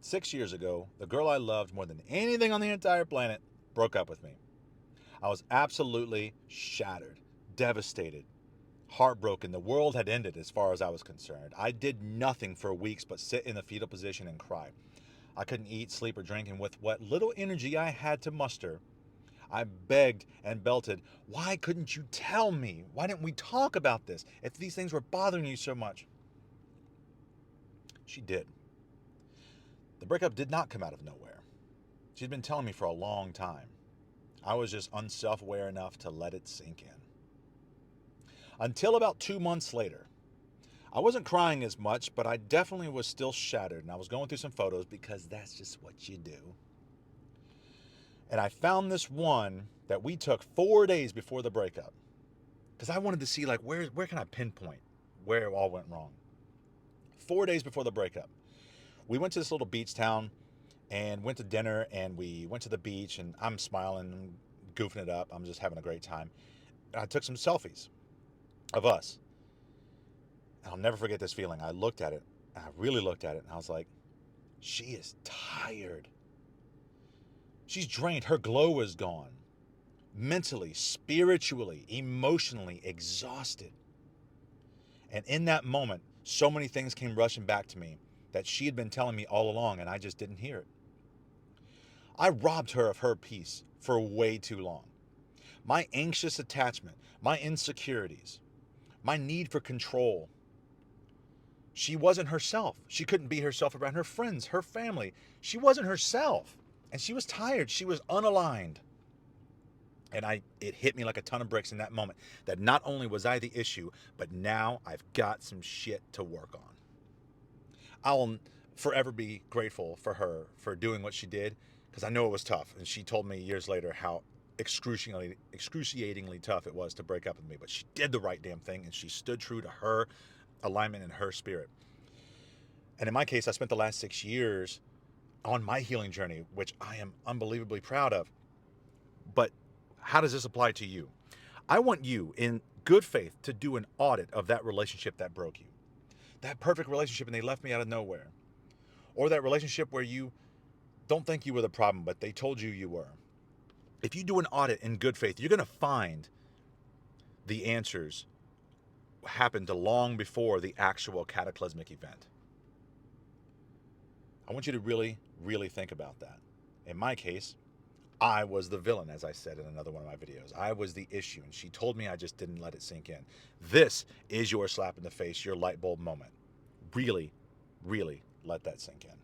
6 years ago, the girl I loved more than anything on the entire planet broke up with me. I was absolutely shattered, devastated, heartbroken. The world had ended as far as I was concerned. I did nothing for weeks but sit in the fetal position and cry. I couldn't eat, sleep, or drink, and with what little energy I had to muster, I begged and belted, "Why couldn't you tell me? Why didn't we talk about this if these things were bothering you so much?" She did. The breakup did not come out of nowhere. She'd been telling me for a long time. I was just unself aware enough to let it sink in. Until about 2 months later. I wasn't crying as much, but I definitely was still shattered, and I was going through some photos because that's just what you do. And I found this one that we took 4 days before the breakup because I wanted to see, like, where can I pinpoint where it all went wrong. 4 days before the breakup, we went to this little beach town and went to dinner, and we went to the beach, and I'm smiling, goofing it up. I'm just having a great time. And I took some selfies of us. And I'll never forget this feeling. I looked at it, and I really looked at it, and I was like, she is tired. She's drained. Her glow is gone. Mentally, spiritually, emotionally exhausted. And in that moment, so many things came rushing back to me that she had been telling me all along, and I just didn't hear it. I robbed her of her peace for way too long. My anxious attachment, my insecurities, my need for control. She wasn't herself. She couldn't be herself around her friends, her family. She wasn't herself. And she was tired. She was unaligned. And it hit me like a ton of bricks in that moment that not only was I the issue, but now I've got some shit to work on. I'll forever be grateful for her for doing what she did because I know it was tough. And she told me years later how excruciatingly tough it was to break up with me. But she did the right damn thing, and she stood true to her alignment and her spirit. And in my case, I spent the last 6 years on my healing journey, which I am unbelievably proud of. But how does this apply to you? I want you, in good faith, to do an audit of that relationship that broke you. That perfect relationship and they left me out of nowhere. Or that relationship where you don't think you were the problem, but they told you you were. If you do an audit in good faith, you're going to find the answers happened long before the actual cataclysmic event. I want you to really, really think about that. In my case, I was the villain, as I said in another one of my videos. I was the issue, and she told me I just didn't let it sink in. This is your slap in the face, your light bulb moment. Really, really let that sink in.